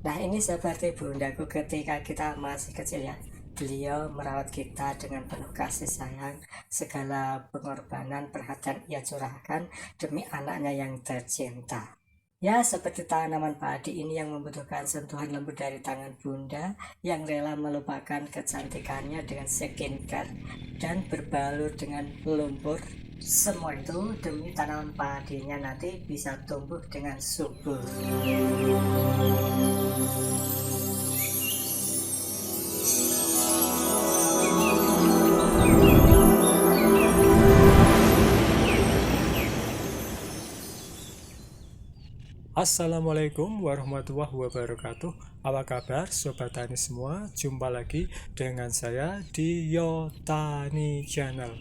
Nah, ini seperti bundaku ketika kita masih kecil ya. Beliau merawat kita dengan penuh kasih sayang, segala pengorbanan perhatian ia curahkan demi anaknya yang tercinta. Ya, seperti tanaman padi ini yang membutuhkan sentuhan lembut dari tangan bunda yang rela melupakan kecantikannya dengan skincare dan berbalut dengan lumpur. Semua itu demi tanaman padinya nanti bisa tumbuh dengan subur. Assalamualaikum warahmatullahi wabarakatuh. Apa kabar Sobat Tani semua? Jumpa lagi dengan saya di Yotani Channel.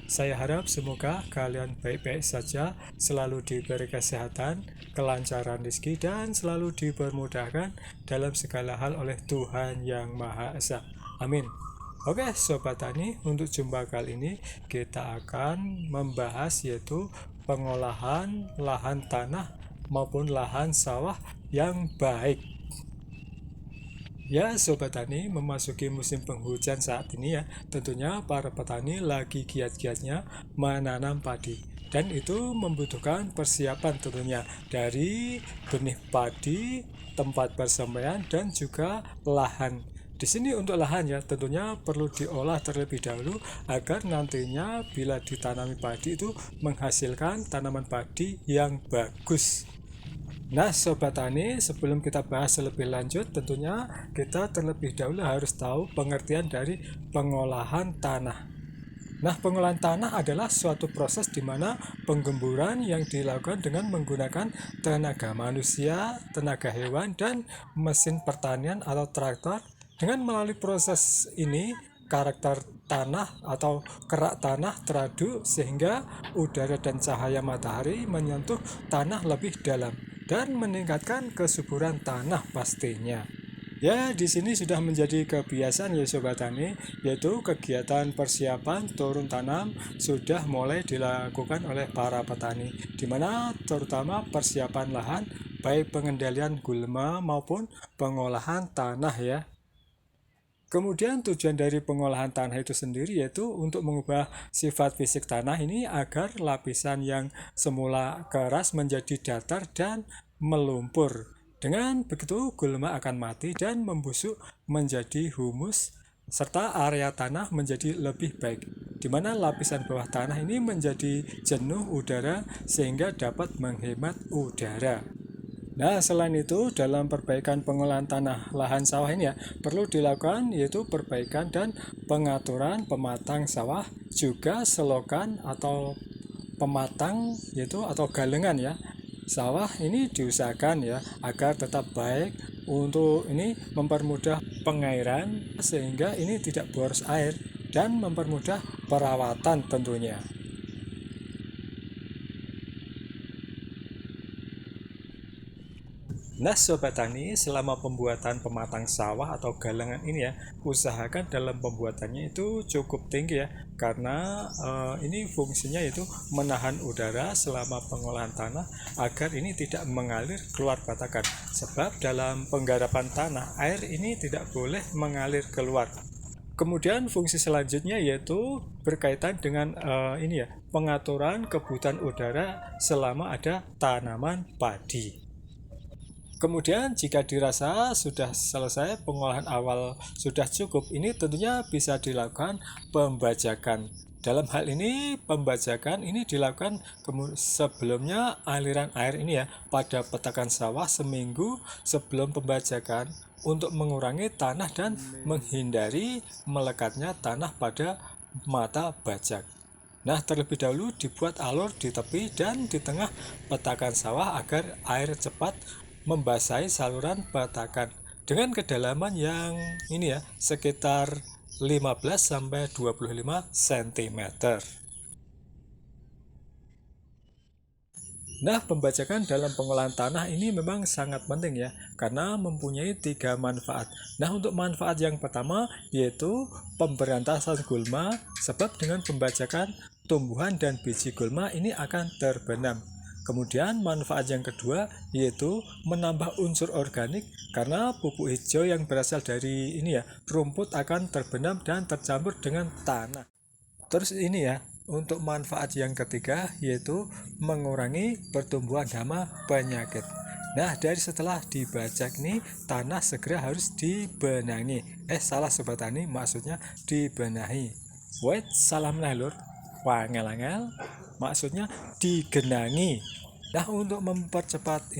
Saya harap semoga kalian baik-baik saja, selalu diberi kesehatan, kelancaran rezeki, dan selalu dipermudahkan dalam segala hal oleh Tuhan Yang Maha Esa. Amin. Oke Sobat Tani, untuk jumpa kali ini kita akan membahas yaitu pengolahan lahan tanah maupun lahan sawah yang baik. Ya Sobat Tani, memasuki musim penghujan saat ini ya, tentunya para petani lagi giat-giatnya menanam padi. Dan itu membutuhkan persiapan tentunya dari benih padi, tempat persembunyian, dan juga lahan. Di sini untuk lahan ya, tentunya perlu diolah terlebih dahulu agar nantinya bila ditanami padi itu menghasilkan tanaman padi yang bagus. Nah, Sobat Tani, sebelum kita bahas lebih lanjut, tentunya kita terlebih dahulu harus tahu pengertian dari pengolahan tanah. Nah, pengolahan tanah adalah suatu proses di mana penggemburan yang dilakukan dengan menggunakan tenaga manusia, tenaga hewan, dan mesin pertanian atau traktor. Dengan melalui proses ini, karakter tanah atau kerak tanah teraduk sehingga udara dan cahaya matahari menyentuh tanah lebih dalam dan meningkatkan kesuburan tanah pastinya. Ya, di sini sudah menjadi kebiasaan ya Sobat Tani, yaitu kegiatan persiapan turun tanam sudah mulai dilakukan oleh para petani, di mana terutama persiapan lahan, baik pengendalian gulma maupun pengolahan tanah ya. Kemudian tujuan dari pengolahan tanah itu sendiri yaitu untuk mengubah sifat fisik tanah ini agar lapisan yang semula keras menjadi datar dan melumpur. Dengan begitu gulma akan mati dan membusuk menjadi humus serta area tanah menjadi lebih baik, di mana lapisan bawah tanah ini menjadi jenuh udara sehingga dapat menghemat udara. Nah, selain itu, dalam perbaikan pengolahan tanah lahan sawah ini ya, perlu dilakukan yaitu perbaikan dan pengaturan pematang sawah, juga selokan atau pematang yaitu atau galengan ya. Sawah ini diusahakan ya agar tetap baik untuk ini mempermudah pengairan sehingga ini tidak boros air dan mempermudah perawatan tentunya. Nah Sobat Tani, selama pembuatan pematang sawah atau galengan ini ya, usahakan dalam pembuatannya itu cukup tinggi ya, karena ini fungsinya itu menahan udara selama pengolahan tanah agar ini tidak mengalir keluar batakan. Sebab dalam penggarapan tanah, air ini tidak boleh mengalir keluar. Kemudian fungsi selanjutnya yaitu berkaitan dengan ini ya, pengaturan kebutuhan udara selama ada tanaman padi. Kemudian jika dirasa sudah selesai pengolahan awal sudah cukup, ini tentunya bisa dilakukan pembajakan. Dalam hal ini pembajakan ini dilakukan sebelumnya aliran air ini ya pada petakan sawah seminggu sebelum pembajakan untuk mengurangi tanah dan menghindari melekatnya tanah pada mata bajak. Nah, terlebih dahulu dibuat alur di tepi dan di tengah petakan sawah agar air cepat membasahi saluran petakan dengan kedalaman yang ini ya, sekitar 15 sampai 25 cm. Nah, pembajakan dalam pengolahan tanah ini memang sangat penting ya, karena mempunyai 3 manfaat. Nah, untuk manfaat yang pertama yaitu pemberantasan gulma, sebab dengan pembajakan tumbuhan dan biji gulma ini akan terbenam. Kemudian manfaat yang kedua yaitu menambah unsur organik, karena pupuk hijau yang berasal dari rumput akan terbenam dan tercampur dengan tanah. Terus untuk manfaat yang ketiga yaitu mengurangi pertumbuhan hama penyakit. Nah, dari setelah dibajak nih, tanah segera harus dibenahi. Salah Sobat Tani, maksudnya dibenahi. Wait, salah menelur. Wangel-angel, maksudnya digenangi. Nah, untuk mempercepat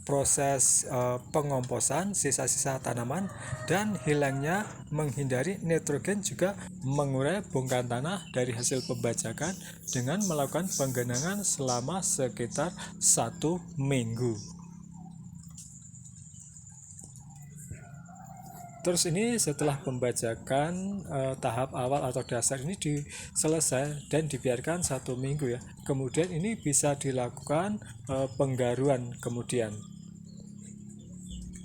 proses pengomposan sisa-sisa tanaman dan hilangnya menghindari nitrogen, juga mengurai bongkahan tanah dari hasil pembajakan dengan melakukan penggenangan selama sekitar 1 minggu. Terus setelah pembajakan tahap awal atau dasar ini selesai dan dibiarkan 1 minggu ya. Kemudian bisa dilakukan penggaruan kemudian.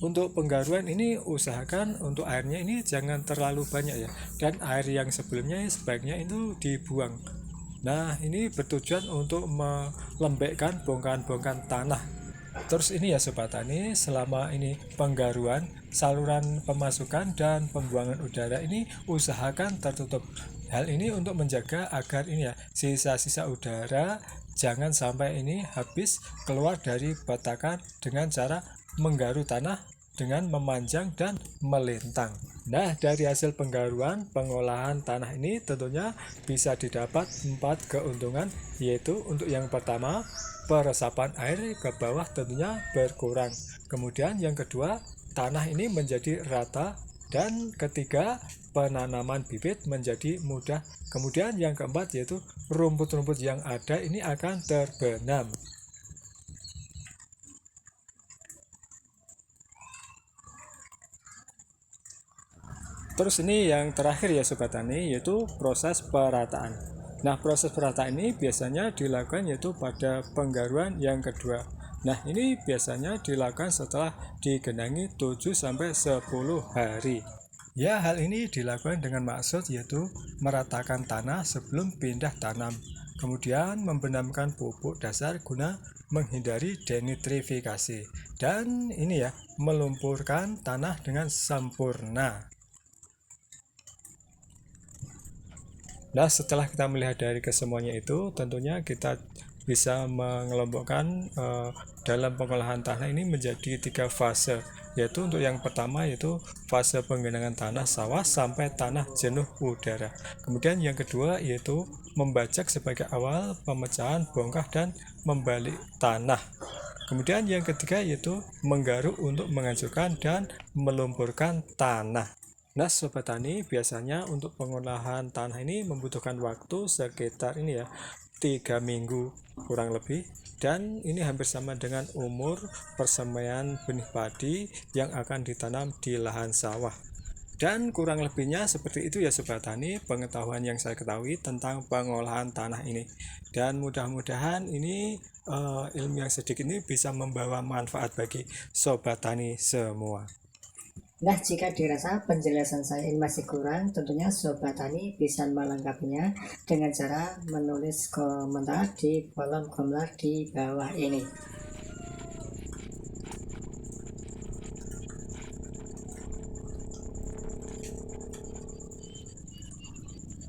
Untuk penggaruan usahakan untuk airnya jangan terlalu banyak ya. Dan air yang sebelumnya sebaiknya itu dibuang. Nah, ini bertujuan untuk melembekkan bongkahan-bongkahan tanah. Terus Sobat Tani, selama penggaruan, saluran pemasukan dan pembuangan udara usahakan tertutup. Hal ini untuk menjaga agar sisa-sisa udara jangan sampai habis keluar dari petakan dengan cara menggaru tanah dengan memanjang dan melintang. Nah, dari hasil penggaruan, pengolahan tanah tentunya bisa didapat 4 keuntungan, yaitu untuk yang pertama, peresapan air ke bawah tentunya berkurang. Kemudian yang kedua, tanah menjadi rata. Dan ketiga, penanaman bibit menjadi mudah. Kemudian yang keempat yaitu rumput-rumput yang ada akan terbenam. Terus yang terakhir ya Sobat Tani, yaitu proses perataan. Nah, proses perataan biasanya dilakukan yaitu pada penggaruan yang kedua. Nah, biasanya dilakukan setelah digenangi 7-10 hari. Ya, hal ini dilakukan dengan maksud yaitu meratakan tanah sebelum pindah tanam. Kemudian membenamkan pupuk dasar guna menghindari denitrifikasi. Dan melumpurkan tanah dengan sempurna. Nah, setelah kita melihat dari kesemuanya itu, tentunya kita bisa mengelompokkan dalam pengolahan tanah menjadi 3 fase. Yaitu untuk yang pertama yaitu fase penggenangan tanah sawah sampai tanah jenuh udara. Kemudian yang kedua yaitu membajak sebagai awal pemecahan bongkah dan membalik tanah. Kemudian yang ketiga yaitu menggaruk untuk menghancurkan dan melumpurkan tanah. Nah, Sobat Tani, biasanya untuk pengolahan tanah membutuhkan waktu sekitar 3 minggu kurang lebih. Dan hampir sama dengan umur persemaian benih padi yang akan ditanam di lahan sawah. Dan kurang lebihnya seperti itu ya Sobat Tani, pengetahuan yang saya ketahui tentang pengolahan tanah ini. Dan mudah-mudahan ilmu yang sedikit bisa membawa manfaat bagi Sobat Tani semua. Nah, jika dirasa penjelasan saya ini masih kurang, tentunya Sobat Tani bisa melengkapinya dengan cara menulis komentar di kolom komentar di bawah ini.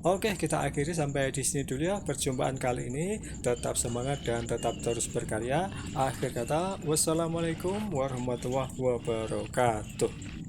Oke, kita akhiri sampai di sini dulu ya perjumpaan kali ini. Tetap semangat dan tetap terus berkarya. Akhir kata, wassalamualaikum warahmatullahi wabarakatuh.